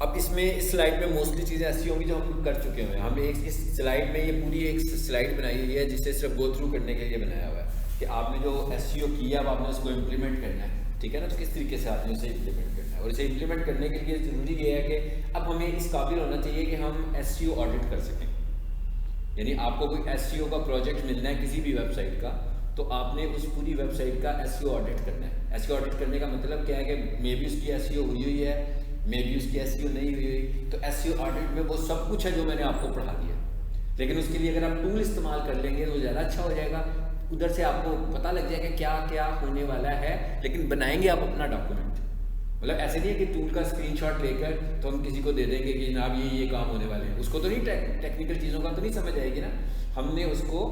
अब इसमें इस स्लाइड में मोस्टली चीज़ें ऐसी होंगी जो हम कर चुके हैं। हमने इस स्लाइड में ये पूरी एक स्लाइड बनाई हुई है जिसे सिर्फ गो थ्रू करने के लिए बनाया हुआ है कि आपने जो एसईओ किया अब आपने उसको इम्प्लीमेंट करना है, ठीक है ना। तो किस तरीके से आपने उसे इम्प्लीमेंट करना है, और इसे इम्प्लीमेंट करने के लिए ज़रूरी ये है कि अब हमें इस काबिल होना चाहिए कि हम एसईओ ऑडिट कर सकें। यानी आपको कोई एसईओ का प्रोजेक्ट मिलना है किसी भी वेबसाइट का, तो आपने उस पूरी वेबसाइट का एसईओ ऑडिट करना है। एसईओ ऑडिट करने का मतलब क्या है कि मे बी उसकी एसईओ हुई हुई है, मे बी उसकी एसईओ नहीं हुई हुई। तो एसईओ ऑडिट में वो सब कुछ है जो मैंने आपको पढ़ा दिया, लेकिन उसके लिए अगर आप टूल इस्तेमाल कर लेंगे तो ज़्यादा अच्छा हो जाएगा। उधर से आपको पता लग जाएगा क्या क्या होने वाला है, लेकिन बनाएंगे आप अपना डॉक्यूमेंट। मतलब ऐसे नहीं है कि टूल का स्क्रीनशॉट लेकर तो हम किसी को दे देंगे कि जनाब ये काम होने वाले हैं, उसको तो नहीं टेक्निकल चीज़ों का तो नहीं समझ आएगी ना। हमने उसको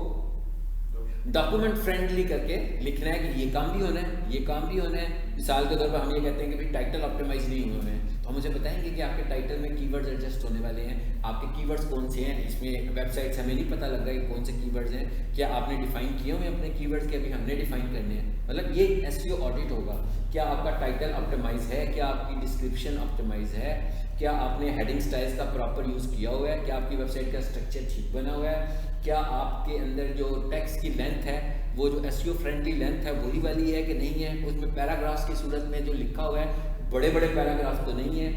डॉक्यूमेंट फ्रेंडली करके लिखना है कि ये काम भी होना है, ये काम भी होना है। मिसाल के तौर पर हम ये कहते हैं कि भाई टाइटल ऑप्टिमाइज नहीं हुए हैं, तो हम उसे बताएंगे कि आपके टाइटल में कीवर्ड्स एडजस्ट होने वाले हैं। आपके कीवर्ड्स कौन से हैं, इसमें वेबसाइट्स हमें नहीं पता लग रहा है कि कौन से कीवर्ड्स हैं, क्या आपने डिफाइन किए हुए अपने कीवर्ड्स के, अभी हमने डिफाइन करने हैं। मतलब ये एसईओ ऑडिट होगा। क्या आपका टाइटल ऑप्टिमाइज है, क्या आपकी डिस्क्रिप्शन ऑप्टिमाइज है, क्या आपने हेडिंग स्टाइल्स का प्रॉपर यूज़ किया हुआ है, क्या आपकी वेबसाइट का स्ट्रक्चर ठीक बना हुआ है, क्या आपके अंदर जो टेक्स्ट की लेंथ है वो जो एसईओ फ्रेंडली लेंथ है वही वाली है कि नहीं है। उसमें पैराग्राफ्स की सूरत में जो लिखा हुआ है बड़े बड़े पैराग्राफ तो नहीं है।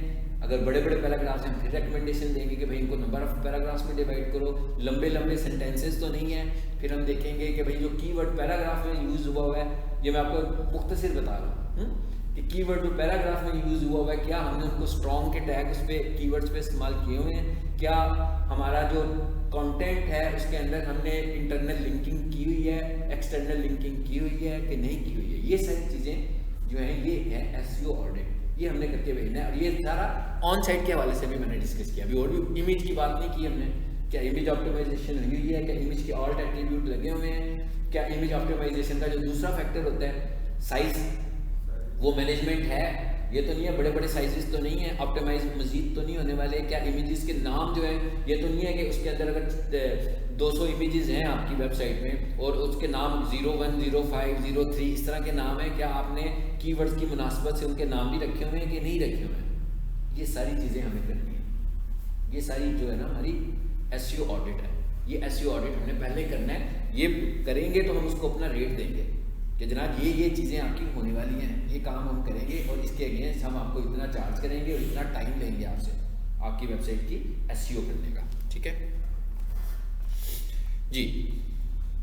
अगर बड़े बड़े पैराग्राफ्स हैं फिर रिकमेंडेशन देंगे कि भाई इनको नंबर ऑफ पैराग्राफ्स में डिवाइड करो। लंबे लंबे सेंटेंसेस तो नहीं है। फिर हम देखेंगे कि भाई जो कीवर्ड पैराग्राफ में यूज़ हुआ है, ये मैं आपको मुख्तसर बता रहा हूँ कि कीवर्ड जो पैराग्राफ में यूज़ हुआ है, क्या हमने उनको स्ट्रॉन्ग के टैग उस पर कीवर्ड्स पे इस्तेमाल किए हुए हैं, क्या हमारा जो कंटेंट है उसके अंदर हमने इंटरनल लिंकिंग की हुई है, एक्सटर्नल लिंकिंग की हुई है कि नहीं की हुई है। ये सारी चीज़ें जो हैं ये है एसईओ ऑडिट, ये हमने करके भेजना है। और ये सारा ऑन साइट के हवाले से भी मैंने डिस्कस किया। अभी और भी इमेज की बात नहीं की हमने, क्या इमेज ऑप्टिमाइजेशन हुई है, क्या इमेज के ऑल्ट एट्रीब्यूट लगे हुए हैं, क्या इमेज ऑप्टिमाइजेशन का जो दूसरा फैक्टर होता है साइज, वो मैनेजमेंट है। ये तो नहीं है, बड़े बड़े साइजेस तो नहीं है, ऑप्टिमाइज मजीद तो नहीं होने वाले। क्या इमेजेस के नाम जो है, ये तो नहीं है कि उसके अंदर अगर 200 इमेजेस हैं आपकी वेबसाइट में और उसके नाम 01, 05, 03 इस तरह के नाम है, क्या आपने कीवर्ड्स की मुनासबत से उनके नाम भी रखे हुए हैं कि नहीं रखे हुए हैं। ये सारी चीज़ें हमें करनी है। ये सारी जो है ना हमारी एसईओ ऑडिट है। ये एसईओ ऑडिट हमने पहले करना है। ये करेंगे तो हम उसको अपना रेट देंगे कि जनाब ये चीज़ें आपकी होने वाली हैं, ये काम हम करेंगे और इसके अगेंस्ट हम आपको इतना चार्ज करेंगे और इतना टाइम लेंगे आपसे आपकी वेबसाइट की एसईओ करने का। ठीक है जी।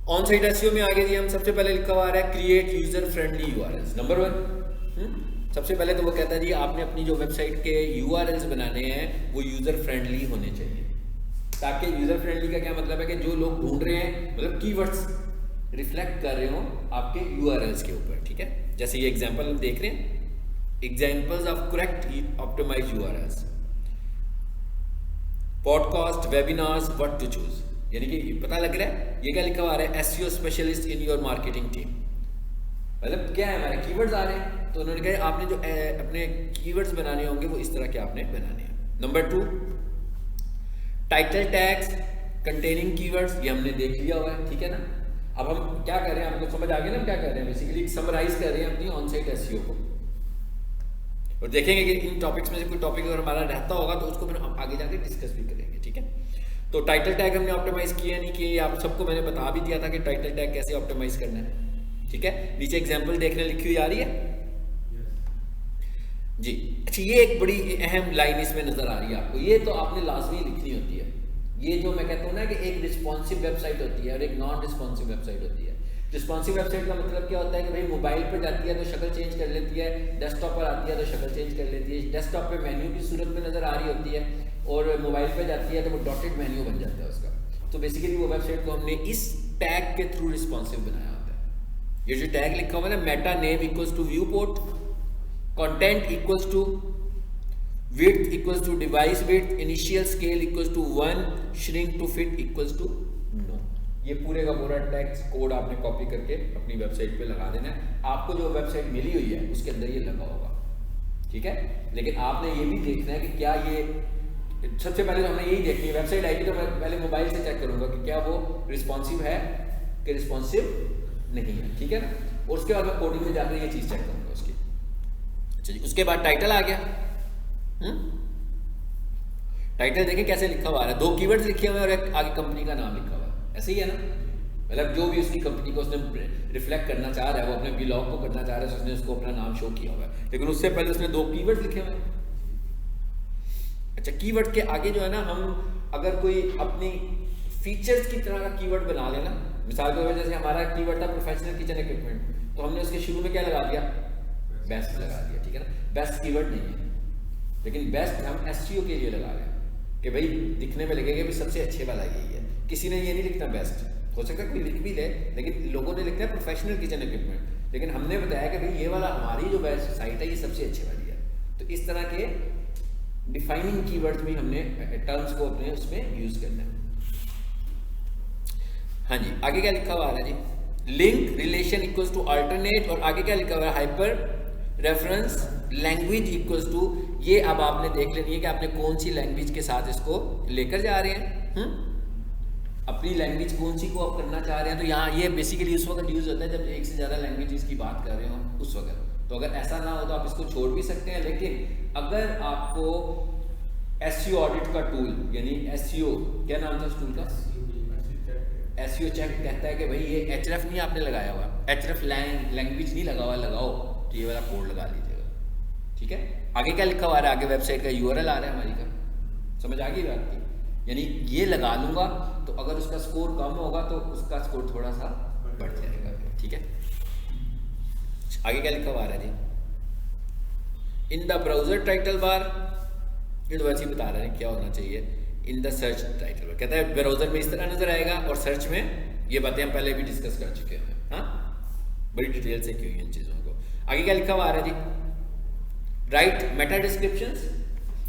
ऑन साइट एसईओ में आगे जी हम सबसे पहले लिखा हुआ है create user friendly URLs. Number 1 सबसे पहले तो वो कहता है जी आपने अपनी जो वेबसाइट के यूआरएल्स बनाने हैं वो यूजर फ्रेंडली होने चाहिए। ताकि यूजर फ्रेंडली का क्या मतलब है कि जो लोग ढूंढ रहे हैं, मतलब कीवर्ड्स रिफ्लेक्ट कर रहे हो आपके यूआरएल्स के ऊपर। ठीक है, जैसे ये एग्जांपल हम देख रहे हैं, examples of correct optimized URLs, podcast, webinars, what to choose. यानी कि पता लग रहा है ये क्या लिखा हुआ है, SEO specialist in your marketing team. मतलब क्या है, हमारे कीवर्ड्स आ रहे हैं तो उन्होंने कहा आपने जो अपने कीवर्ड्स बनाने होंगे वो इस तरह के आपने बनाने हैं। Number 2 title tags containing keywords, ये हमने देख लिया हुआ है। ठीक है ना। अब हम क्या कर रहे हैं, आपको समझ आ गया ना क्या कर रहे हैं, बेसिकली समराइज कर रहे हैं अपनी ऑन साइट एसईओ को। और देखेंगे कि इन टॉपिक्स में से कोई टॉपिक अगर हमारा रहता होगा तो उसको फिर हम आगे जाके डिस्कस भी करेंगे। ठीक है, तो टाइटल टैग हमने ऑप्टिमाइज किया नहीं किया, आप सबको मैंने बता भी दिया था कि टाइटल टैग कैसे ऑप्टिमाइज करना है। ठीक है, नीचे एग्जाम्पल देखने लिखी हुई आ रही है जी। अच्छा, ये एक बड़ी अहम लाइन इसमें नजर आ रही है आपको, ये तो आपने लाजमी लिखनी होती है। ये जो मैं कहता हूँ ना कि एक रिस्पॉन्सिव वेबसाइट होती है और एक नॉन रिस्पॉन्सिव वेबसाइट होती है। रिस्पॉन्सिव वेबसाइट का मतलब क्या होता है कि भाई मोबाइल पर जाती है तो शक्ल चेंज कर लेती है, डेस्कटॉप पर आती है तो शक्ल चेंज कर लेती है, डेस्कटॉप पे मेन्यू की सूरत में नज़र आ रही होती है और मोबाइल पर जाती है तो वो डॉटेड मेन्यू बन जाता है उसका। तो बेसिकली वो वेबसाइट को हमने इस टैग के थ्रू रिस्पॉन्सिव बनाया होता है। ये जो टैग लिखा हुआ है ना, meta name equals to viewport, content equals to width equals to device width, initial scale equals to 1, shrink to fit equals to no। ये पूरे का पूरा टेक्स्ट कोड आपने कॉपी करके अपनी वेबसाइट पे लगा देना है। आपको जो वेबसाइट मिली हुई है उसके अंदर ये लगा होगा। ठीक है, लेकिन आपने ये भी देखना है कि क्या ये, सबसे पहले तो हमें यही देखनी है, वेबसाइट आएगी तो मैं पहले मोबाइल से चेक करूंगा कि क्या वो रिस्पॉन्सिव है कि रिस्पॉन्सिव नहीं है। ठीक है ना, और उसके बाद मैं कोडिंग में जाकर ये चीज़ चेक करूंगा उसकी। अच्छा जी, उसके बाद टाइटल आ गया। टाइटल देखें कैसे लिखा हुआ है, 2 कीवर्ड्स लिखे हुए हैं और एक आगे कंपनी का नाम लिखा हुआ है, ऐसे ही है ना। मतलब जो भी उसकी कंपनी को उसने रिफ्लेक्ट करना चाह रहा है, वो अपने ब्लॉग को करना चाह रहा है, उसने उसको अपना नाम शो किया हुआ है, लेकिन उससे पहले उसने 2 कीवर्ड लिखे हुए हैं। अच्छा, कीवर्ड के आगे जो है ना, हम अगर कोई अपनी फीचर्स की तरह का कीवर्ड बना लेना, मिसाल के तौर पर जैसे हमारा कीवर्ड था प्रोफेशनल किचन इक्विपमेंट, तो हमने उसके शुरू में क्या लगा दिया, बेस्ट लगा दिया, ठीक है ना। बेस्ट कीवर्ड नहीं है, लेकिन बेस्ट हम एसईओ के लिए लगा रहे हैं कि भाई दिखने में लगेगा भी सबसे अच्छे वाला यही है। किसी ने ये नहीं लिखना बेस्ट, हो सकता है कोई लिख भी ले, लेकिन लोगों ने लिखना है प्रोफेशनल किचन इक्विपमेंट, लेकिन हमने बताया कि भाई ये वाला हमारी जो बेस्ट साइट है ये सबसे अच्छे वाली है। तो इस तरह के डिफाइनिंग कीवर्ड्स भी हमने टर्म्स को अपने उसमें यूज करना है। हाँ जी, आगे क्या लिखा हुआ है जी, link relation equals to alternate, और आगे क्या लिखा हुआ है, hyper reference language equals to, ये अब आपने देख लेनी है कि आपने कौन सी लैंग्वेज के साथ इसको लेकर जा रहे हैं। अपनी लैंग्वेज कौन सी को आप करना चाह रहे हैं। तो यहाँ ये बेसिकली उस वक्त यूज होता है जब एक से ज़्यादा लैंग्वेजेस की बात कर रहे हो उस वक्त। तो अगर ऐसा ना हो तो आप इसको छोड़ भी सकते हैं, लेकिन अगर आपको एसईओ ऑडिट का टूल, यानी एसईओ क्या नाम था उस टूल का, एसईओ चेक कहता है कि भाई ये एचरेफ नहीं आपने लगाया हुआ, एचरेफ लैंग्वेज नहीं लगा हुआ, लगाओ तो ये वाला कोड लगा लीजिएगा, ठीक है। आगे क्या लिखा हुआ है, आगे वेबसाइट का यूआरएल आ रहा है हमारी का, समझ आ गई बात की, यानी ये लगा लूंगा तो अगर उसका स्कोर कम होगा तो उसका स्कोर थोड़ा सा बढ़ जाएगा, ठीक है। आगे क्या लिखा हुआ है जी, in the browser title bar, ये तो वैसे ही बता रहे हैं क्या होना चाहिए, in the search title bar कहता है ब्राउजर में इस तरह नजर आएगा, और सर्च में ये बातें हम पहले भी डिस्कस कर चुके हैं, हाँ बड़ी डिटेल से की हुई इन चीजों को। आगे क्या लिखा हुआ है जी, राइट मेटा डिस्क्रिप्शंस,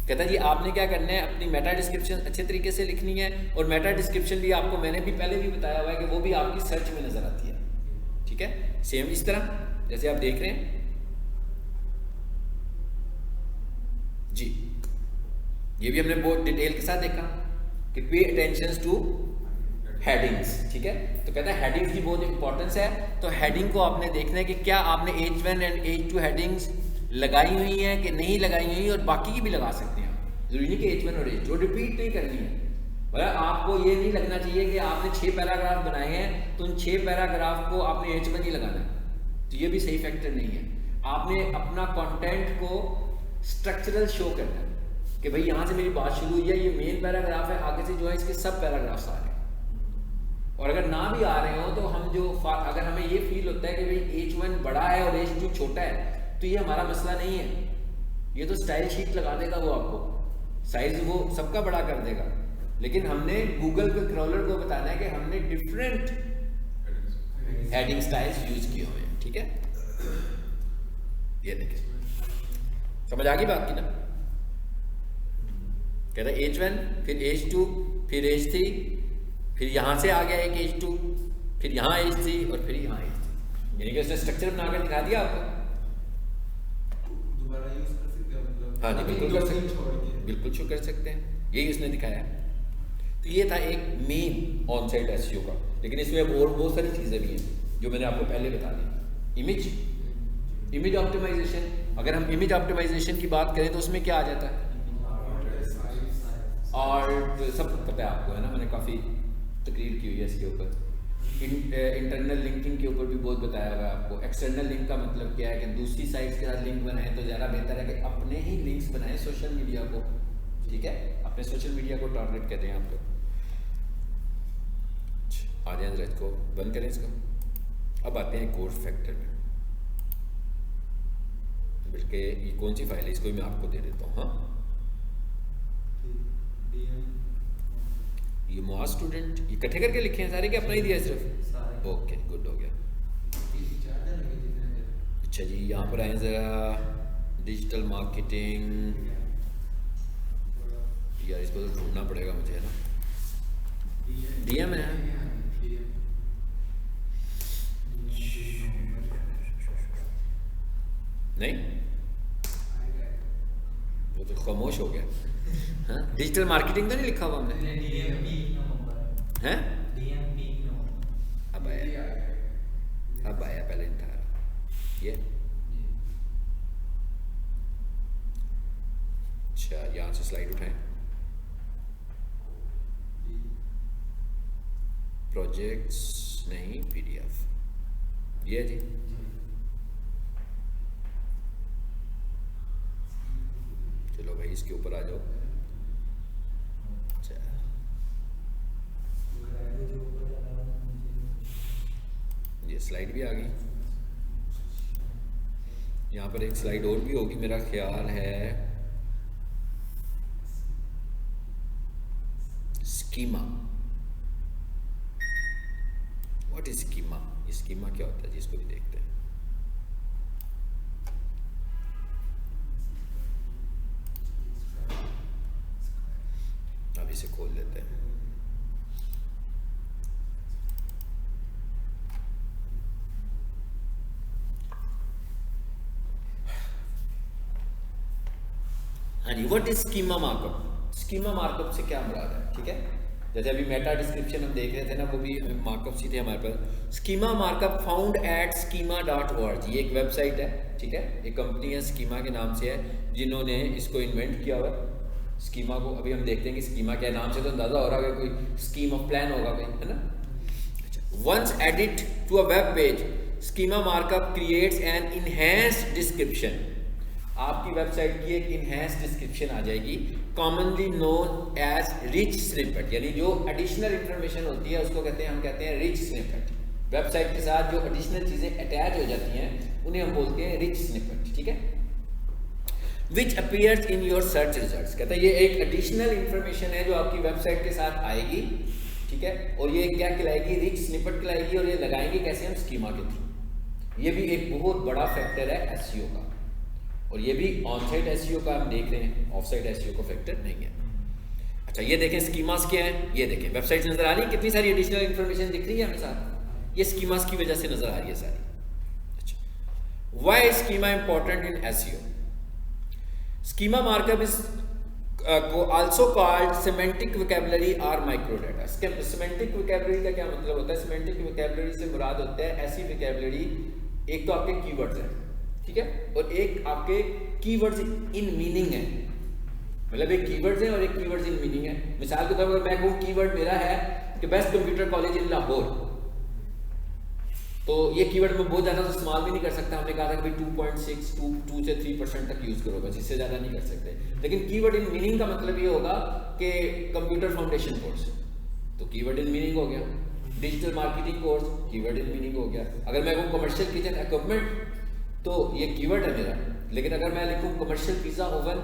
कहता है जी आपने क्या करना है, अपनी मेटा डिस्क्रिप्शन अच्छे तरीके से लिखनी है, और मेटा डिस्क्रिप्शन भी आपको मैंने भी पहले भी बताया हुआ है कि वो भी आपकी सर्च में नजर आती है, ठीक है। सेम इस तरह जैसे आप देख रहे हैं जी, ये भी हमने बहुत डिटेल के साथ देखा कि पे अटेंशन टू हेडिंग्स, ठीक है। तो कहता है हेडिंग्स की बहुत इंपॉर्टेंस है, तो हेडिंग को आपने देखना है कि क्या आपने H1 एंड H2 हेडिंग्स लगाई हुई हैं कि नहीं लगाई हुई, और बाकी की भी लगा सकते हैं, जरूरी नहीं कि H1 और H2 रिपीट नहीं करनी है। मतलब आपको ये नहीं लगना चाहिए कि आपने 6 पैराग्राफ बनाए हैं तो उन 6 पैराग्राफ को आपने H1 ही लगाना है, तो ये भी सही फैक्टर नहीं है। आपने अपना कंटेंट को स्ट्रक्चरल शो करना है कि भाई यहाँ से मेरी बात शुरू हुई है, ये मेन पैराग्राफ है, आगे से जो है इसके सब पैराग्राफ्स आ रहे हैं, और अगर ना भी आ रहे हो तो हम जो अगर हमें ये फील होता है कि भाई H1 बड़ा है और H2 छोटा है, तो ये हमारा मसला नहीं है, ये तो स्टाइल शीट लगा देगा वो आपको, साइज वो सबका बड़ा कर देगा, लेकिन हमने गूगल के क्रॉलर को बताना है कि हमने डिफरेंट हेडिंग स्टाइल्स यूज किए हुए हैं, ठीक है। ये देखिए समझ आ गई बात की ना, कहता है H1 फिर H2 फिर H3, फिर यहाँ से आ गया एक H2, फिर यहाँ H3 और फिर यहाँ H3, यानी कि उसने स्ट्रक्चर बनाकर दिखा दिया आपको। हाँ जी बिल्कुल कर सकते हैं, बिल्कुल शुरू कर सकते हैं, यही उसने दिखाया है। तो ये था एक मेन ऑन साइट एसईओ का, लेकिन इसमें और बहुत सारी चीज़ें भी हैं जो मैंने आपको पहले बता दी। इमेज ऑप्टिमाइजेशन, अगर हम इमेज ऑप्टिमाइजेशन की बात करें तो उसमें क्या आ जाता है, और सब पता है आपको, है ना, मैंने काफ़ी तकरीर की हुई है इसके ऊपर। इंटरनल लिंकिंग के ऊपर भी बहुत बताया हुआ है आपको। एक्सटर्नल लिंक का मतलब क्या है कि दूसरी साइट्स के साथ लिंक बनाएं तो ज़्यादा बेहतर है कि अपने ही लिंक्स बनाएं सोशल मीडिया को, ठीक है, अपने सोशल मीडिया को टारगेट करें आप लोग। आ जाए जरा, इसको बंद करें इसको। अब आते हैं कोड फैक्टर में, बल्कि ये कौन सी फाइल है इसको मैं आपको दे देता हूँ। हाँ ये मोआ स्टूडेंट, ये इकट्ठे करके लिखे हैं सारे, कि अपना ही दिया सिर्फ? ओके गुड, हो गया। अच्छा जी यहाँ पर आए ज़रा, डिजिटल मार्केटिंग, यार इसको तो ढूंढना पड़ेगा मुझे, है ना। डीएम है नहीं, वो तो खामोश हो गया। हाँ डिजिटल मार्केटिंग तो नहीं लिखा हुआ हमने, हैं? अब आया पहले था ये। अच्छा यहाँ से स्लाइड उठाएं, प्रोजेक्ट्स नहीं PDF, ये है जी। चलो भाई इसके ऊपर आ जाओ। ये स्लाइड भी आ गई। यहाँ पर एक स्लाइड और भी होगी मेरा ख्याल है, schema. What is schema? Schema क्या होता है जी, इसको भी देखते हैं। अब इसे खोल लेते हैं। हाँ जी, what is schema markup? Schema markup से क्या मुराद है? ठीक है, जैसे अभी मेटा डिस्क्रिप्शन हम देख रहे थे ना, वो भी मार्कअप ही थे हमारे पास। Schema markup found at schema.org, ये एक वेबसाइट है, ठीक है, एक कंपनी है स्कीमा के नाम से है, जिन्होंने इसको इन्वेंट किया हुआ है स्कीमा को। अभी हम देखते हैं कि स्कीमा क्या नाम से तो अंदाजा हो रहा है, कोई स्कीम ऑफ प्लान होगा कोई, है ना। Once edit to a web page, schema markup creates an enhanced description. आपकी वेबसाइट की एक इनहैंस डिस्क्रिप्शन आ जाएगी, commonly known as rich snippet, यानी जो एडिशनल इंफॉर्मेशन होती है उसको कहते हैं, हम कहते हैं रिच स्निपेट। वेबसाइट के साथ जो एडिशनल चीजें अटैच हो जाती हैं उन्हें हम बोलते हैं रिच स्निपेट, ठीक है। Which appears in your search results, कहता है ये एक एडिशनल इंफॉर्मेशन है जो आपकी वेबसाइट के साथ आएगी, ठीक है, और ये क्या कहलाएगी? रिच स्निपेट कहलाएगी। और ये लगाएंगे कैसे? हम स्कीमा के थ्रू। ये भी एक बहुत बड़ा फैक्टर है एसईओ का, और ये भी ऑन साइट एसईओ का हम देख रहे हैं, ऑफ साइट एसईओ का फैक्टर नहीं है। अच्छा, ये देखें स्कीमास क्या है, ये देखें वेबसाइट नजर आ रही है, कितनी सारी एडिशनल इंफॉर्मेशन दिख रही है हमें साथ, ये स्कीमास की वजह से नजर आ रही है सारी। अच्छा, why is schema important in SEO? Schema markup is also called semantic vocabulary और माइक्रो डाटा। सिमेंटिक वोकैबुलरी का क्या मतलब होता है? सिमेंटिक वोकैबुलरी से मुराद होता है ऐसी वोकैबुलरी, एक तो आपके कीवर्ड्स हैं, ठीक है, और एक आपके कीवर्ड्स इन मीनिंग है। मतलब एक कीवर्ड्स है और एक कीवर्ड्स इन मीनिंग है। मिसाल के तौर पर मैं कहूँ कीवर्ड मेरा है कि best computer college in Lahore, तो ये कीवर्ड में बहुत ज़्यादा तो इस्तेमाल भी नहीं कर सकता। हमने कहा था कि भाई 2.6 2 से 3% तक यूज़ करो, बस इससे ज़्यादा नहीं कर सकते। लेकिन कीवर्ड इन मीनिंग का मतलब ये होगा कि कंप्यूटर फाउंडेशन कोर्स, तो कीवर्ड इन मीनिंग हो गया। Digital marketing course, keyword in meaning हो गया। अगर मैं कहूँ कमर्शियल किचन इक्विपमेंट, तो ये कीवर्ड है मेरा। लेकिन अगर मैं लिखूँ commercial pizza oven,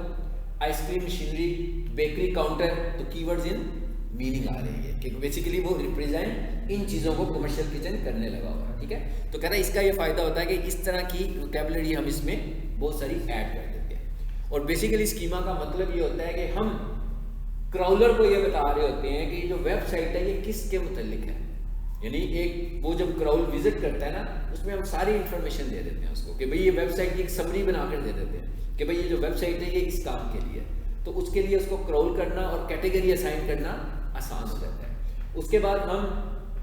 ice cream machinery, bakery counter, तो कीवर्ड्स इन मीनिंग आ रही है, क्योंकि बेसिकली वो रिप्रेजेंट इन चीज़ों को कमर्शियल किचन करने लगा हुआ है, ठीक है। तो कहता है इसका ये फ़ायदा होता है कि इस तरह की वोकैबुलरी हम इसमें बहुत सारी ऐड कर देते हैं। और बेसिकली स्कीमा का मतलब ये होता है कि हम क्राउलर को ये बता रहे होते हैं कि जो वेबसाइट है ये किसके मुतल्लिक है। यानी एक वो जब क्राउल विजिट करता है ना, उसमें हम सारी इन्फॉर्मेशन दे देते हैं उसको कि भाई ये वेबसाइट की एक समरी बनाकर दे देते हैं कि भाई ये जो वेबसाइट है ये इस काम के लिए। तो उसके लिए उसको क्राउल करना और कैटेगरी असाइन करना आसान हो जाता है। उसके बाद हम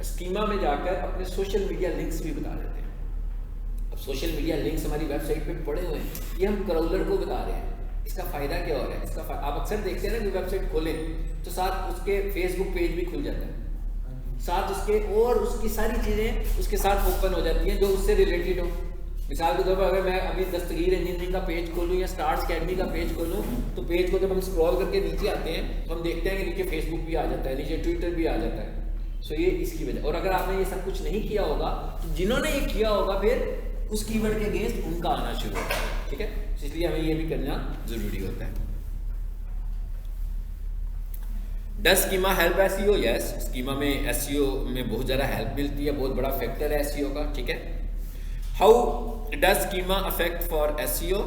स्कीमा में जाकर अपने सोशल मीडिया लिंक्स भी बता देते हैं। अब सोशल मीडिया लिंक्स हमारी वेबसाइट पे पड़े हुए हैं, ये हम क्राउलर को बता रहे हैं। इसका फ़ायदा क्या हो रहा है? इसका आप अक्सर देखते हैं ना कि वेबसाइट खोलें तो साथ उसके फेसबुक पेज भी खुल जाता है, साथ उसके और उसकी सारी चीज़ें उसके साथ ओपन हो जाती हैं जो उससे रिलेटेड हो। मिसाल के तौर पर अगर मैं अभी दस्तगीर इंजीनियरिंग का पेज खोलूँ या स्टार्स अकेडमी का पेज खोलूँ, तो पेज को जब हम स्क्रॉल करके नीचे आते हैं तो हम देखते हैं कि नीचे फेसबुक भी आ जाता है, नीचे ट्विटर भी आ जाता है। सो ये इसकी वजह। और अगर आपने ये सब कुछ नहीं किया होगा तो जिन्होंने ये किया होगा फिर उस कीवर्ड के अगेंस्ट उनका आना शुरू होता है, ठीक है। इसलिए हमें ये भी करना ज़रूरी होता है। Does schema help SEO? Yes, schema में एसईओ में बहुत ज़्यादा हेल्प मिलती है, बहुत बड़ा फैक्टर है एसईओ का, ठीक है। How does schema affect for SEO?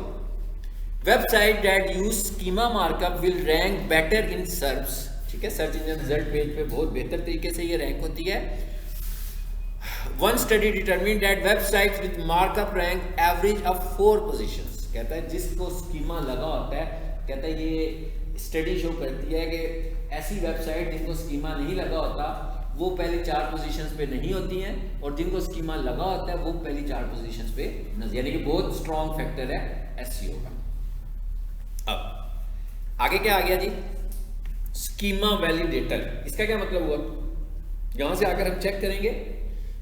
Website that use schema markup will rank better in search, ठीक है, सर्च इंजन रिजल्ट पेज पे बहुत बेहतर तरीके से ये रैंक होती है। One study determine that websites with markup rank average of 4 positions. कहता है जिसको स्कीमा लगा होता है, कहता है ये स्टडी शो करती है कि ऐसी वेबसाइट जिनको स्कीमा नहीं लगा होता वो पहली 4 पोजीशंस पे नहीं होती हैं, और जिनको स्कीमा लगा होता है वो पहली 4 पोजीशंस पे नजर, यानी कि बहुत स्ट्रॉन्ग फैक्टर है एसईओ का। अब आगे क्या आ गया जी? Schema validator. इसका क्या मतलब हुआ? यहाँ से आकर हम चेक करेंगे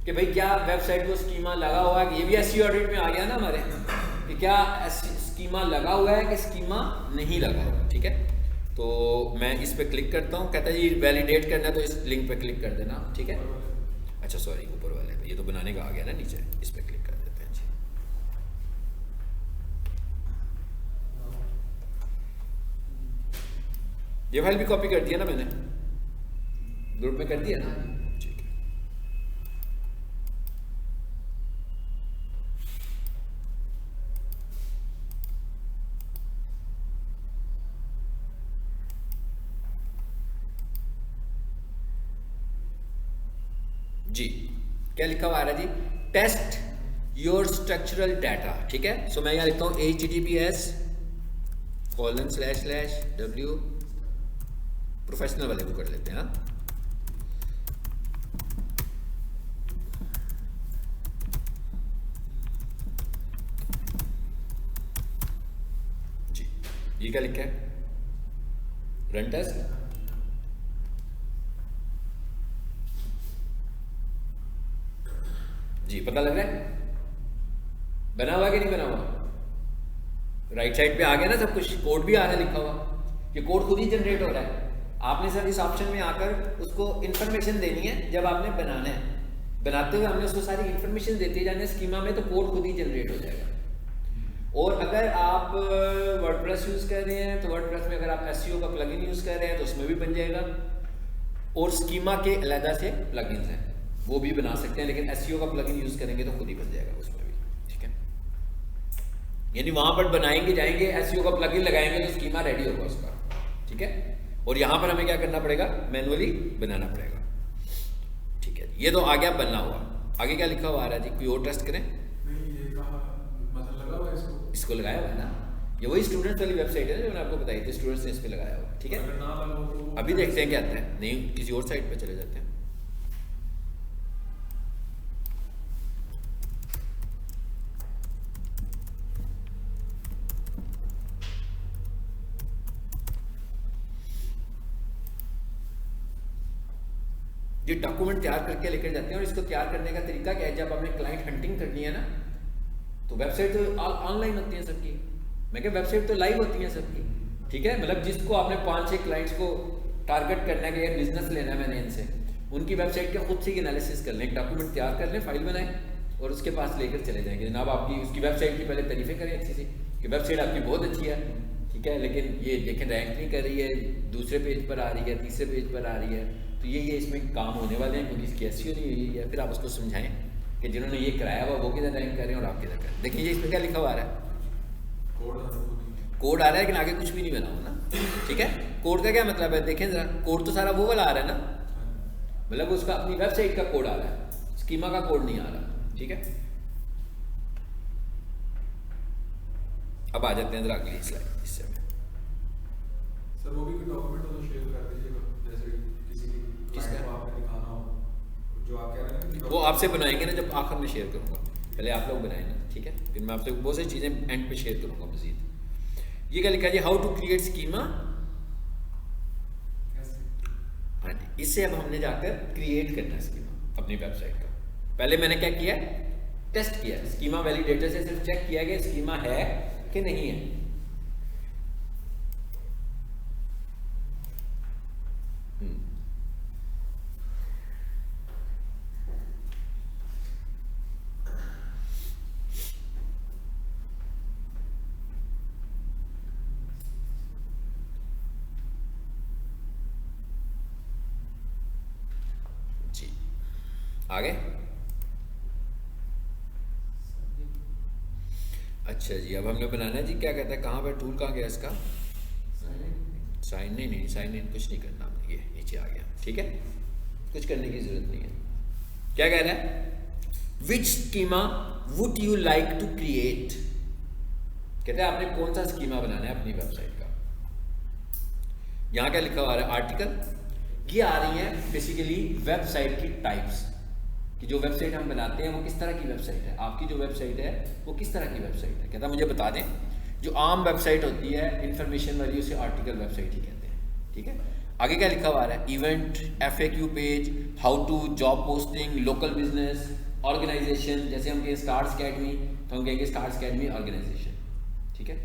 कि भाई क्या वेबसाइट को स्कीमा लगा हुआ है। ये भी एसईओ ऑडिट में आ गया ना हमारे कि क्या स्कीमा लगा हुआ है कि स्कीमा नहीं लगा हुआ। ठीक है, तो मैं इस पर क्लिक करता हूँ, कहता है ये वैलिडेट करना है तो इस लिंक पे क्लिक कर देना। ठीक है, अच्छा सॉरी ऊपर वाले में, ये तो बनाने का आ गया ना नीचे, इस पर क्लिक कर देते हैं जी। ये फाइल भी कॉपी कर दिया ना मैंने, ग्रुप में कर दिया ना। ठीक है, जी क्या लिखा हुआ आ रहा है जी, टेस्ट योर स्ट्रक्चरल डाटा। ठीक है, सो मैं यहाँ लिखता हूँ https://w, प्रोफेशनल वाले को कर लेते हैं। हाँ, जी ये क्या लिखा है, रन टेस्ट। जी पता लग रहा है बना हुआ कि नहीं बना हुआ। राइट साइड पे आ गया ना सब कुछ, कोड भी आ रहा है लिखा हुआ, ये कोड खुद ही जनरेट हो रहा है। आपने सर इस ऑप्शन में आकर उसको इन्फॉर्मेशन देनी है जब आपने बनाना है, बनाते हुए हमने उसको सारी इन्फॉर्मेशन देते जाने स्कीमा में, तो कोड खुद ही जनरेट हो जाएगा। और अगर आप वर्डप्रेस यूज कर रहे हैं तो वर्डप्रेस में अगर आप एसईओ का प्लगइन यूज कर रहे हैं तो उसमें भी बन जाएगा। और स्कीमा के अलग से प्लगइन्स हैं वो भी बना सकते हैं, लेकिन एसईओ का प्लगइन यूज करेंगे तो खुद ही बन जाएगा उसमें भी। ठीक है, यानी वहां पर बनाएंगे जाएंगे, एसईओ का प्लगइन लगाएंगे तो स्कीमा रेडी होगा उसका। ठीक है, और यहां पर हमें क्या करना पड़ेगा, मैनुअली बनाना पड़ेगा। ठीक है, ये तो आ गया बनना हुआ। आगे क्या लिखा हुआ आ रहा है जी, कोई और टेस्ट करें। इसको लगाया हुआ है ना, ये वही स्टूडेंट्स वाली वेबसाइट है जो मैंने आपको बताई थी, स्टूडेंट्स ने इस पे लगाया हुआ। ठीक है, अभी देखते हैं क्या आता है, नहीं किसी और साइट पे चले जाते हैं। ये डॉक्यूमेंट तैयार करके लेकर जाते हैं, और इसको तैयार करने का तरीका क्या है, जब आपने क्लाइंट हंटिंग करनी है ना, तो वेबसाइट तो ऑनलाइन होती है सबकी, मैं क्या वेबसाइट तो लाइव होती है सबकी। ठीक है, मतलब जिसको आपने 5-6 क्लाइंट्स को टारगेट करना है कि ये बिजनेस लेना है मैंने इनसे, उनकी वेबसाइट का खुद से एनालिसिस कर लें, एक डॉक्यूमेंट तैयार कर लें, फाइल बनाएं और उसके पास लेकर चले जाएंगे। जनाब आपकी उसकी वेबसाइट की पहले तारीफें करें अच्छी सी कि वेबसाइट आपकी बहुत अच्छी है। ठीक है, लेकिन ये देखें रैंक नहीं कर रही है, दूसरे पेज पर आ रही है, तीसरे पेज पर आ रही है, तो ये इसमें काम होने वाले हैं क्योंकि इसकी एसईओ नहीं हुई है। फिर आप उसको समझाएं कि जिन्होंने ये कराया हुआ वो किधर रैंक कर रहे हैं और आप किधर कर रहे हैं। देखिए ये इसमें क्या लिखा हुआ आ रहा है, कोड आ रहा है लेकिन आगे कुछ भी नहीं बना हुआ ना। ठीक है, कोड का क्या मतलब है, देखें जरा, कोड तो सारा वो वाला आ रहा है ना, मतलब उसका अपनी वेबसाइट का कोड आ रहा है, स्कीमा का कोड नहीं आ रहा। ठीक है, अब आ जाते हैं जरा अगली स्लाइड। इससे सर वो भी कोई डॉक्यूमेंट हो तो शेयर कर दीजिएगा, जैसे किसी किसका को आपने दिखाना हो जो आप कह रहे हैं, वो आपसे बनाएंगे ना, जब आखिर में शेयर करूंगा, पहले आप लोग बनाए ना। ठीक है, फिर मैं आपसे बहुत सारी चीजें एंड पे शेयर करूंगा मजीद। ये क्या लिखा है, हाउ टू क्रिएट स्कीमा। हाँ जी, इससे अब हमने जाकर क्रिएट करना है स्कीमा अपनी वेबसाइट का। पहले मैंने क्या किया, टेस्ट किया, स्कीमा वैलिडेटर से सिर्फ चेक किया कि स्कीमा है कि नहीं है। आगे अच्छा जी, अब हमने बनाना है जी, क्या कहता है, कहाँ पर टूल कहाँ गया इसका, साइन नहीं, साइन इन कुछ नहीं करना, ये नीचे आ गया। ठीक है, कुछ करने की जरूरत नहीं है। क्या कह रहा है, which schema would you like to create, कहते हैं आपने कौन सा स्कीमा बनाना है अपनी वेबसाइट का। यहाँ क्या लिखा हुआ है, आर्टिकल, ये आ रही है बेसिकली वेबसाइट की टाइप्स कि जो वेबसाइट हम बनाते हैं वो किस तरह की वेबसाइट है, आपकी जो वेबसाइट है वो किस तरह की वेबसाइट है। कहता मुझे बता दें, जो आम वेबसाइट होती है इंफॉर्मेशन वाली, उसे आर्टिकल वेबसाइट ही कहते हैं। ठीक है, आगे क्या लिखा हुआ है, event, FAQ page, how to job posting, local business, organization. जैसे हम कहें स्टार्स अकेडमी तो हम कहेंगे स्टार्स अकेडमी ऑर्गेनाइजेशन, ठीक है।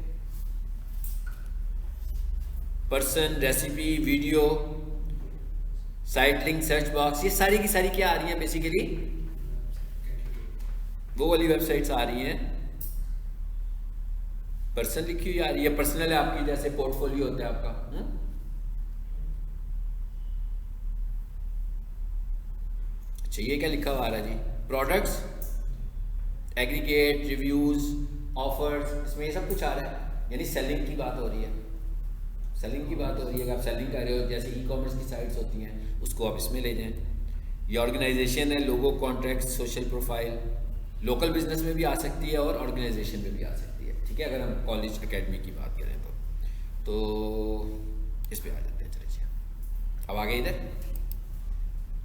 Person, recipe, video, site link, search box, ये सारी की सारी क्या आ रही हैं बेसिकली, वो वाली वेबसाइट्स आ रही हैं। पर्सन लिखी हुई आ रही है, पर्सनल है आपकी, जैसे पोर्टफोलियो होता है आपका। अच्छा ये क्या लिखा हुआ आ रहा है जी, प्रोडक्ट्स, एग्रीगेट, रिव्यूज, ऑफर्स, इसमें ये सब कुछ आ रहा है, यानी सेलिंग की बात हो रही है। सेलिंग की बात हो रही है, अगर आप सेलिंग कर रहे हो, जैसे ई-कॉमर्स की साइट्स होती हैं उसको आप इसमें ले जाएं। ये ऑर्गेनाइजेशन है, logo, contract, social profile, local business में भी आ सकती है और ऑर्गेनाइजेशन में भी आ सकती है, ठीक है। अगर हम कॉलेज अकेडमी की बात करें तो इस पर आ जाते हैं। चलिए अब आगे इधर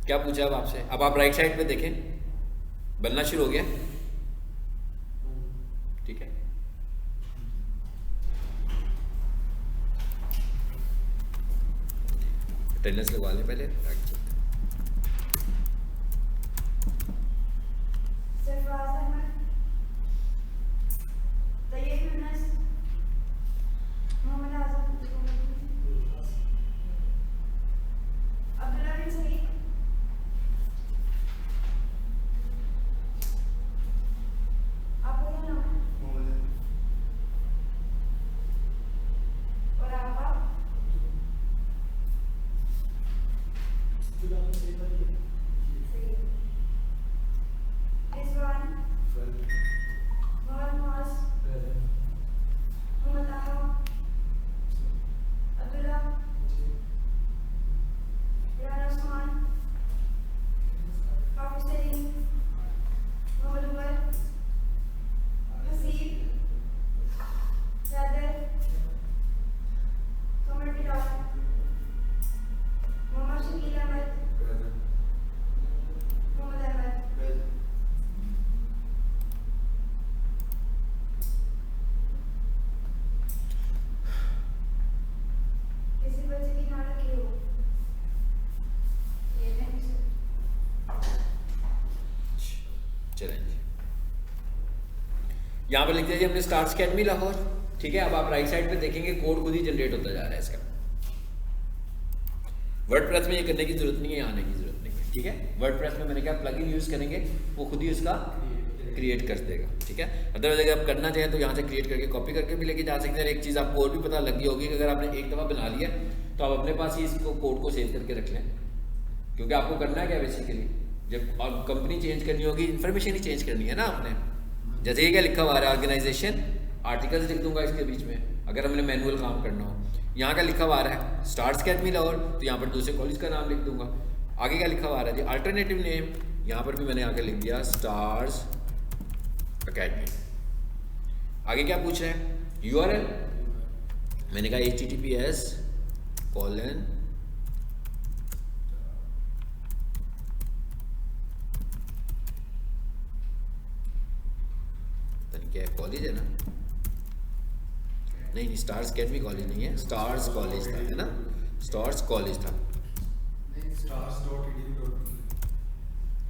क्या पूछा अब आपसे, अब आप राइट साइड पे देखें, बनना शुरू हो गया, ठीक है। अटेंडेंस लगवा लें पहले, यहाँ पर लिख दीजिए हमने स्टार्स अकेडमी लाहौर, ठीक है। अब आप राइट साइड पे देखेंगे कोड खुद ही जनरेट होता जा रहा है इसका। वर्डप्रेस में ये करने की जरूरत नहीं है, आने की जरूरत नहीं है, ठीक है। वर्डप्रेस में मैंने कहा प्लगइन यूज करेंगे, वो खुद ही उसका क्रिएट कर देगा, ठीक है। अदरवाइज अगर आप करना चाहें तो यहाँ से क्रिएट करके कॉपी करके भी लेके जा सकते हैं। एक चीज़ आपको और भी पता लगी होगी कि अगर आपने एक दफ़ा बना लिया तो आप अपने पास ही इसको कोड को सेव करके रख लें, क्योंकि आपको करना क्या बेसिकली, जब और कंपनी चेंज करनी होगी, इन्फॉर्मेशन ही चेंज करनी है ना आपने। जैसे ये क्या लिखा हुआ है, ऑर्गेनाइजेशन, आर्टिकल्स लिख दूंगा इसके बीच में अगर हमने मैनुअल काम करना हो। यहाँ का लिखा हुआ है स्टार्स अकेडमी लाहौर, तो यहाँ पर दूसरे कॉलेज का नाम लिख दूंगा। आगे क्या लिखा हुआ है जी, अल्टरनेटिव नेम, यहाँ पर भी मैंने आगे लिख दिया स्टार्स अकेडमी। आगे क्या पूछ रहे हैं, URL, मैंने कहा https:// क्या है, कॉलेज है ना, नहीं स्टार्स अकेडमी कॉलेज नहीं है, स्टार्स कॉलेज था, है ना, स्टार्स कॉलेज था।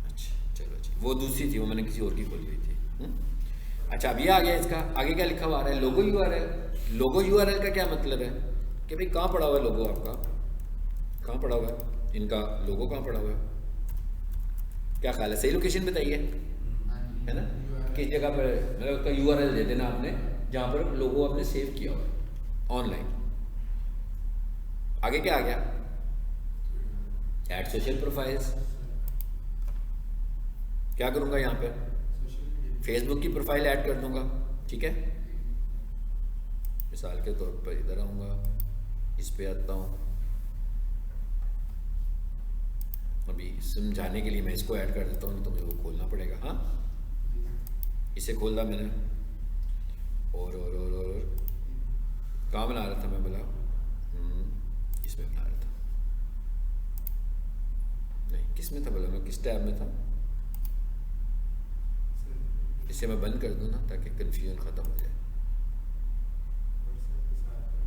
अच्छा चलो जी, वो दूसरी थी, वो मैंने किसी और की खोली हुई थी। अच्छा अब ये आ गया इसका, आगे क्या लिखा हुआ है, लोगो URL। लोगो URL का क्या मतलब है कि भाई कहाँ पड़ा हुआ है लोगो आपका, कहाँ पड़ा हुआ है, इनका लोगो कहाँ पड़ा हुआ है, क्या ख्याल है, सही लोकेशन बताइए, है ना, किस जगह पर, मतलब उसका URL दे देना आपने जहाँ पर लोगो आपने सेव किया हुआ है ऑनलाइन। आगे क्या आ गया, ऐड सोशल प्रोफाइल्स, क्या करूँगा यहाँ पे, फेसबुक की प्रोफाइल ऐड कर दूंगा, ठीक है। मिसाल के तौर पर इधर आऊँगा, इस पे आता हूँ, अभी समझाने के लिए मैं इसको ऐड कर देता हूँ, तो मुझे वो खोलना पड़ेगा। हाँ इसे खोल दिया मैंने, और कहाँ बना रहा था मैं, बोला इसमें बना रहा था, नहीं किस में था, बोला मैं किस टैब में था, इसे मैं बंद कर दूँ ना ताकि कन्फ्यूजन ख़त्म हो जाए।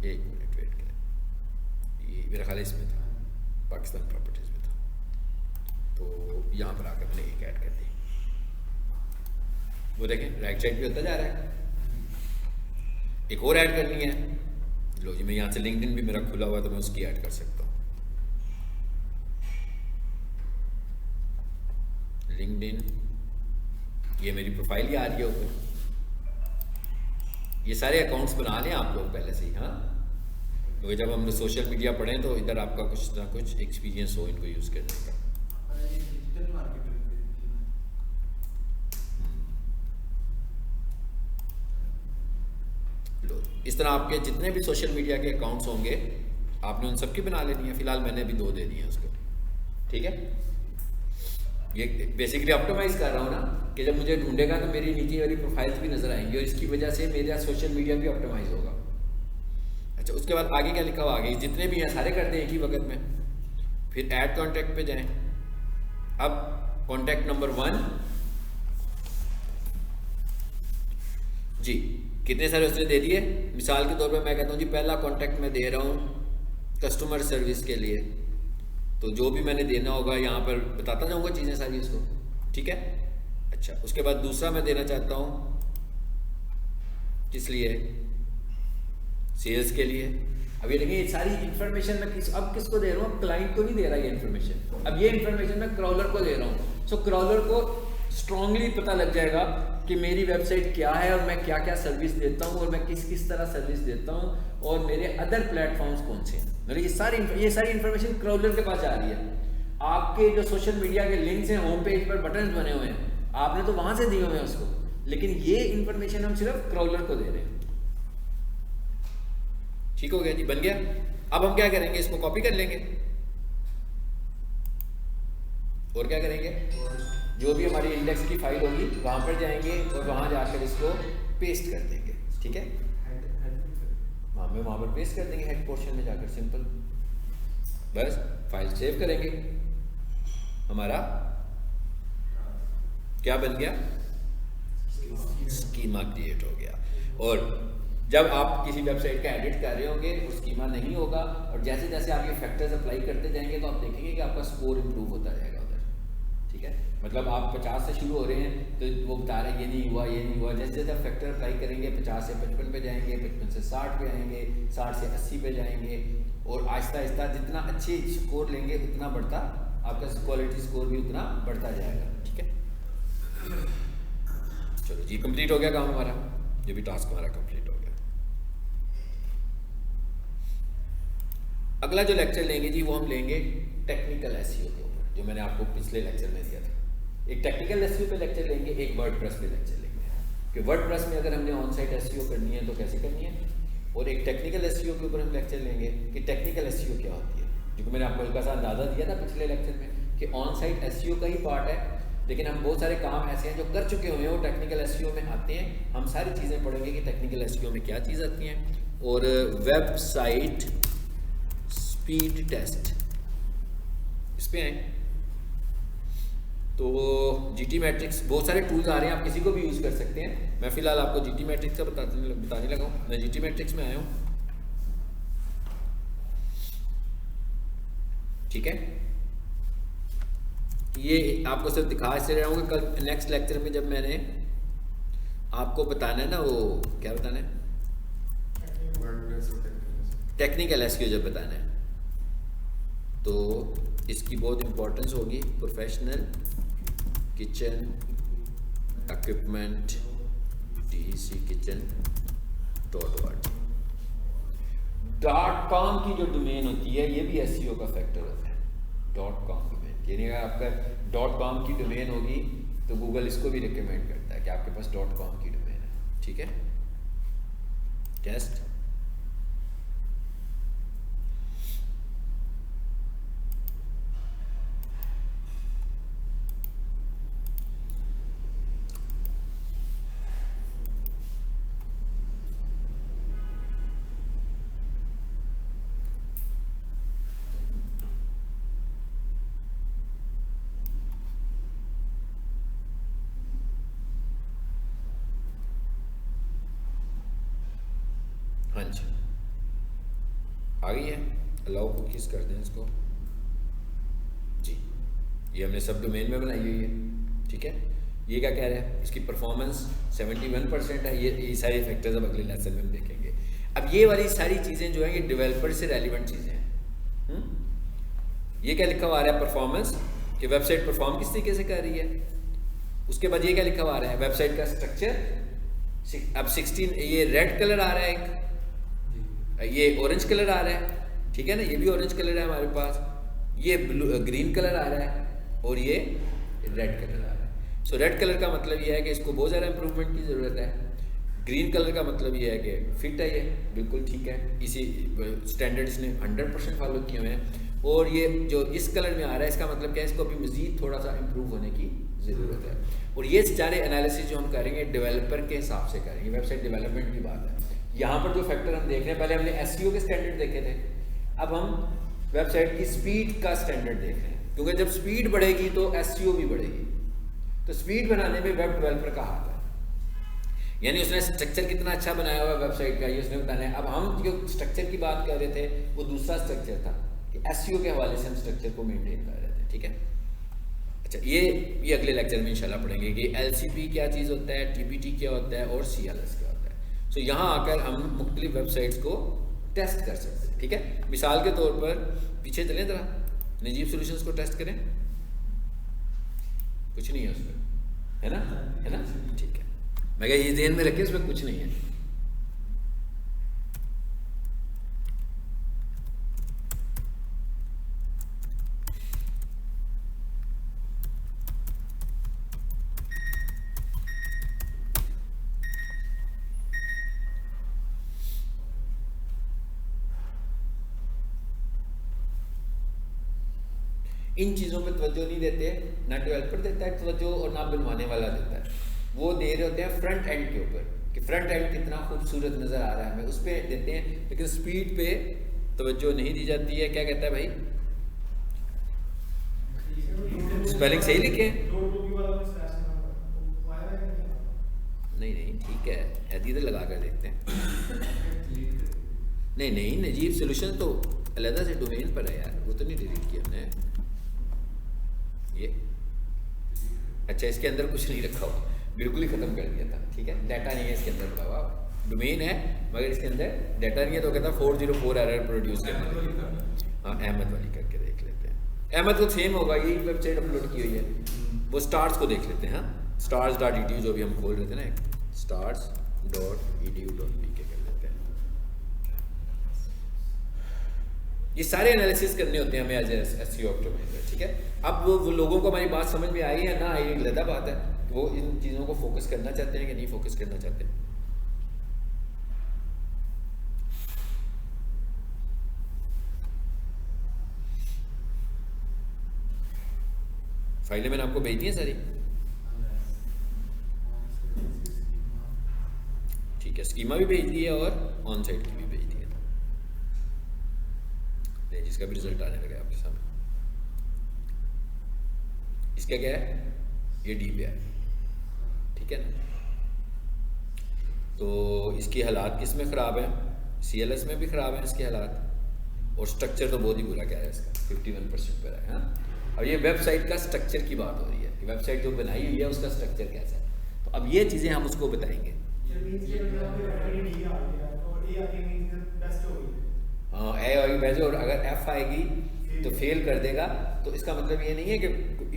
एक मिनट वेट करें, ये मेरा ख्याल इसमें था, पाकिस्तान प्रॉपर्टीज़ में था। तो यहाँ पर आकर मैंने एक ऐड कर दी, वो देखें राइट साइड पे होता जा रहा है। एक और ऐड करनी है, लो जी मैं यहाँ से लिंक्डइन भी मेरा खुला हुआ है तो मैं उसकी ऐड कर सकता हूँ। लिंक्डइन, ये मेरी प्रोफाइल ही आ रही है ऊपर। ये सारे अकाउंट्स बना लें आप लोग पहले से ही, हाँ, क्योंकि जब हम सोशल मीडिया पढ़ें तो इधर आपका कुछ ना कुछ एक्सपीरियंस हो इनको यूज़ करने का। लो, इस तरह आपके जितने भी सोशल मीडिया के अकाउंट्स होंगे आपने उन सबकी बना लेनी है। फिलहाल मैंने अभी 2 दे दिए हैं उसको, ठीक है। ये बेसिकली ऑप्टिमाइज कर रहा हूँ ना, कि जब मुझे ढूंढेगा तो मेरी नीचे वाली प्रोफाइल्स भी नजर आएंगी और इसकी वजह से मेरा सोशल मीडिया भी ऑप्टिमाइज होगा। अच्छा, उसके बाद आगे क्या लिखा हुआ, आगे जितने भी हैं सारे कर दें एक ही वक्त में। फिर ऐड कॉन्टैक्ट पे जाएं। अब कॉन्टैक्ट नंबर 1 जी, कितने सारे उसने दे दिए। मिसाल के तौर पे मैं कहता हूँ जी पहला कॉन्टैक्ट मैं दे रहा हूँ कस्टमर सर्विस के लिए, तो जो भी मैंने देना होगा यहाँ पर बताता जाऊँगा चीज़ें सारी इसको, ठीक है। अच्छा, उसके बाद दूसरा मैं देना चाहता हूँ किस लिए, सेल्स के लिए। अब ये देखिए ये सारी इन्फॉर्मेशन मैं अब किसको दे रहा हूँ, क्लाइंट को नहीं दे रहा ये इन्फॉर्मेशन। अब ये इन्फॉर्मेशन मैं क्रॉलर को दे रहा हूँ। सो क्रॉलर को स्ट्रांगली पता लग जाएगा कि मेरी वेबसाइट क्या है और मैं क्या क्या सर्विस देता हूँ और मैं किस किस तरह सर्विस देता हूँ और मेरे अदर प्लेटफॉर्म्स कौन से हैं। मतलब ये सारी इन्फॉर्मेशन क्रॉलर के पास जा रही है। आपके जो सोशल मीडिया के लिंक्स हैं, होम पेज पर बटन बने हुए हैं, आपने तो वहां से दिए हुए हैं उसको, लेकिन ये इन्फॉर्मेशन हम सिर्फ क्रॉलर को दे रहे हैं। ठीक हो गया जी, बन गया। अब हम क्या करेंगे, इसको कॉपी कर लेंगे और क्या करेंगे, जो भी हमारी इंडेक्स की फाइल होगी वहां पर जाएंगे और वहां जाकर इसको पेस्ट कर देंगे, ठीक है। वहां पर पेस्ट कर देंगे हेड पोर्शन में जाकर, सिंपल। बस फाइल सेव करेंगे, हमारा क्या बन गया, स्कीमा क्रिएट हो गया। और जब आप किसी वेबसाइट का एडिट कर रहे होंगे और स्कीमा नहीं होगा और जैसे जैसे आप ये फैक्टर्स अप्लाई करते जाएंगे तो आप देखेंगे कि आपका स्कोर इंप्रूव होता जाएगा उधर, ठीक है। मतलब आप 50 से शुरू हो रहे हैं तो वो बता रहे हैं ये नहीं हुआ, ये नहीं हुआ। जैसे जैसे आप फैक्टर अप्लाई करेंगे 50 से 55 पे जाएंगे, 55 से 60 पे आएंगे, 60 से 80 पे जाएंगे और आहिस्ता आहिस्ता जितना अच्छे स्कोर लेंगे उतना बढ़ता आपका क्वालिटी स्कोर भी उतना बढ़ता जाएगा, ठीक है। चलो जी, कंप्लीट हो गया काम हमारा, ये भी टास्क हमारा कंप्लीट हो गया। अगला जो लेक्चर लेंगे जी वो हम लेंगे टेक्निकल एसईओ के ऊपर, जो मैंने आपको पिछले लेक्चर में दिया था। एक टेक्निकल एसईओ पे लेक्चर लेंगे, एक वर्डप्रेस पे लेक्चर लेंगे कि वर्डप्रेस में अगर हमने ऑन साइट एसईओ करनी है तो कैसे करनी है, और एक टेक्निकल एसईओ के ऊपर हम लेक्चर लेंगे कि टेक्निकल एसईओ क्या होती है। क्योंकि मैंने आपको हल्का सा अंदाजा दिया था पिछले लेक्चर में कि ऑन साइट एसईओ का ही पार्ट है, लेकिन हम बहुत सारे काम ऐसे हैं जो कर चुके हुए हैं वो टेक्निकल एसईओ में आते हैं। हम सारी चीज़ें पढ़ेंगे कि टेक्निकल एसईओ में क्या चीज़ आती हैं। और वेबसाइट स्पीड टेस्ट, इस पे आए तो जीटी मैट्रिक्स, बहुत सारे टूल्स आ रहे हैं, आप किसी को भी यूज़ कर सकते हैं। मैं फिलहाल आपको जीटी मैट्रिक्स का बताने लगा हूँ। मैं जीटी मैट्रिक्स में आया हूँ, ठीक है। ये आपको सिर्फ दिखा इसलिए रहा हूँ कि कल नेक्स्ट लेक्चर में जब मैंने आपको बताना है ना, वो क्या बताना है, टेक्निकल एसईओ जब बताना है तो इसकी बहुत इंपॉर्टेंस होगी। Professional kitchen equipment TEC kitchen.com की जो डोमेन होती है ये भी एसईओ का फैक्टर होता है। .com डोमेन, यानी अगर आपका .com की डोमेन होगी तो गूगल इसको भी रिकमेंड करता है कि आपके पास .com की डोमेन है, ठीक है। टेस्ट आ गई है, अलाउ कुकीज कर दें इसको। ये हमने सब डोमेन में बनाई हुई है, ठीक है। ये क्या कह रहा है, इसकी परफॉर्मेंस 71% है। ये सारे फैक्टर्स अब अगले लेसन में हम देखेंगे। अब ये वाली सारी चीज़ें जो हैं ये डेवलपर से रेलिवेंट चीज़ें हैं। ये क्या लिखा हुआ आ रहा है, परफॉर्मेंस, कि वेबसाइट परफॉर्म किस तरीके से कर रही है। उसके बाद ये क्या लिखा हुआ आ रहा है, वेबसाइट का स्ट्रक्चर। अब 16 ये रेड कलर आ रहा है, एक ये ऑरेंज कलर आ रहा है, ठीक है ना, ये भी ऑरेंज कलर है हमारे पास, ये ग्रीन कलर आ रहा है और ये रेड कलर आ रहा है। सो रेड कलर का मतलब ये है कि इसको बहुत ज़्यादा इंप्रूवमेंट की ज़रूरत है। ग्रीन कलर का मतलब ये है कि फिट है, ये बिल्कुल ठीक है, इसी स्टैंडर्ड्स ने 100% फॉलो किए हुए हैं। और ये जो इस कलर में आ रहा है इसका मतलब क्या है, इसको अभी मज़ीद थोड़ा सा इम्प्रूव होने की ज़रूरत है। और ये सारे एनालिसिस जो हम करेंगे डेवलपर के हिसाब से करेंगे, वेबसाइट डेवलपमेंट की बात है। यहाँ पर जो फैक्टर हम देख रहे हैं, पहले हमने एसईओ के स्टैंडर्ड देखे थे, अब हम वेबसाइट की स्पीड का स्टैंडर्ड देख रहे हैं, क्योंकि जब स्पीड बढ़ेगी तो एसईओ भी बढ़ेगी। तो स्पीड बनाने में वेब डेवलपर का हाथ है, यानी उसने स्ट्रक्चर कितना अच्छा बनाया हुआ है वेबसाइट का, ये उसने बताना है। अब हम जो स्ट्रक्चर की बात कर रहे थे वो दूसरा स्ट्रक्चर था कि एसईओ के हवाले से हम स्ट्रक्चर को मेंटेन कर रहे थे, ठीक है। अच्छा, ये अगले लेक्चर में इंशाल्लाह पढ़ेंगे कि एलसीपी क्या चीज़ होता है, टीपीटी क्या होता है और सीएलएस क्या होता है। सो यहाँ आकर हम मुख्तलिफ वेबसाइट्स को टेस्ट कर सकते हैं, ठीक है। मिसाल के तौर पर पीछे चलें ज़रा, नजीब सॉल्यूशंस को टेस्ट करें, कुछ नहीं है उसमें, है ना, है ना, ठीक है। मैं क्या ये ध्यान में रखें, उसमें कुछ नहीं है। इन चीज़ों पे तवज्जो नहीं देते, ना डेवलपर देता है तवज्जो और ना बनवाने वाला देता है। वो दे रहे होते हैं फ्रंट एंड के ऊपर कि फ्रंट एंड कितना खूबसूरत नज़र आ रहा है, हमें उस पर देते हैं, लेकिन स्पीड पे तवज्जो नहीं दी जाती है। क्या कहता है भाई, स्पेलिंग सही लिखे? नहीं नहीं ठीक है, हैदी तो लगा कर देखते हैं। नहीं नहीं, नजीब सोल्यूशन तो अलग से डोमेन पर है यार, वो तो नहीं डिलीट किया हमने ये। अच्छा, इसके अंदर कुछ नहीं रखा हुआ, बिल्कुल ही ख़त्म कर दिया था, ठीक है। डाटा नहीं है इसके अंदर पड़ा हुआ, डोमेन है मगर इसके अंदर डाटा नहीं है। तो कहता 404 एरर प्रोड्यूस करने लगे। हाँ, अहमद वाली करके देख लेते हैं। अहमद को सेम होगा, यही वेबसाइट अपलोड की हुई है। वो स्टार्स को देख लेते हैं। हाँ, stars.edu जो भी हम खोल रहे थे ना, stars.edu.pk कर लेते हैं। ये सारे एनालिसिस करने होते हैं हमें एज एसईओ ऑप्टिमाइजर, ठीक है। अब वो लोगों को हमारी बात समझ में आई है ना आई, अलग बात है, वो इन चीज़ों को फोकस करना चाहते हैं कि नहीं फोकस करना चाहते। फाइलें मैंने आपको भेज दी हैं सारी, ठीक है। स्कीमा भी भेज दी है और ऑन साइट की भी भेज दी है, जिसका भी रिजल्ट आने लगा आपके सामने। इसका क्या है, ये डी पे है, ठीक है ना। तो इसकी हालात किस में ख़राब है, सीएलएस में भी ख़राब है इसके हालात, और स्ट्रक्चर तो बहुत ही बुरा कह रहा है इसका, 51% पर है। हाँ, अब ये वेबसाइट का स्ट्रक्चर की बात हो रही है कि वेबसाइट जो बनाई हुई है उसका स्ट्रक्चर कैसा है। तो अब ये चीज़ें हम उसको बताएंगे। हाँ, ए आएगी बेस्ट, और अगर एफ आएगी तो फेल कर देगा। तो इसका मतलब ये नहीं है कि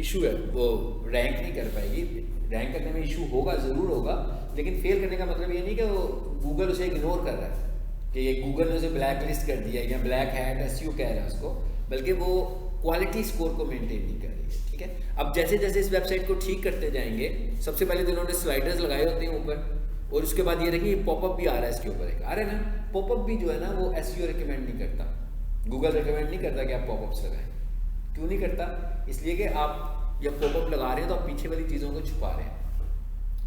इशू है वो रैंक नहीं कर पाएगी, रैंक करने में इशू होगा, ज़रूर होगा, लेकिन फेल करने का मतलब ये नहीं कि वो गूगल उसे इग्नोर कर रहा है कि ये गूगल ने उसे ब्लैक लिस्ट कर दिया या ब्लैक हैट एसईओ कह रहा है उसको, बल्कि वो क्वालिटी स्कोर को मेंटेन नहीं कर रही है, ठीक है। अब जैसे जैसे इस वेबसाइट को ठीक करते जाएंगे, सबसे पहले तो इन्होंने स्लाइडर्स लगाए होते हैं ऊपर, और उसके बाद ये देखिए पॉपअप भी आ रहा है इसके ऊपर, एक आ रहा है ना पॉपअप भी, जो है ना वो एसईओ रिकमेंड नहीं करता, गूगल रिकमेंड नहीं करता कि आप पॉपअप्स लगाएं। क्यों नहीं करता, इसलिए कि आप जब पॉपअप लगा रहे हैं तो आप पीछे वाली चीज़ों को छुपा रहे हैं,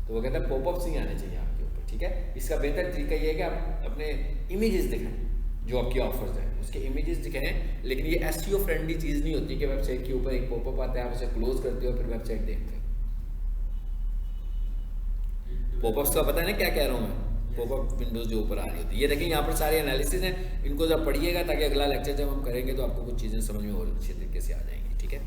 तो वो कहता है पॉपअप्स नहीं आने चाहिए आपके ऊपर, ठीक है। इसका बेहतर तरीका ये है कि आप अपने इमेजेस दिखाएं जो आपकी ऑफर्स हैं, उसके इमेजेस दिखाएं। लेकिन ये एसईओ फ्रेंडली चीज़ नहीं होती कि वेबसाइट के ऊपर एक पॉपअप आता है, आप उसे क्लोज करते हो फिर वेबसाइट देखते हो। पॉपअप्स का पता है ना क्या कह रहा हूँ मैं, पॉपअप विंडोज जो ऊपर आ रही होती है। ये देखिए यहाँ पर सारे एनालिसिस हैं, इनको जब पढ़िएगा ताकि अगला लेक्चर जब हम करेंगे तो आपको कुछ चीज़ें समझ में और अच्छे तरीके से आ जाएंगी, ठीक है।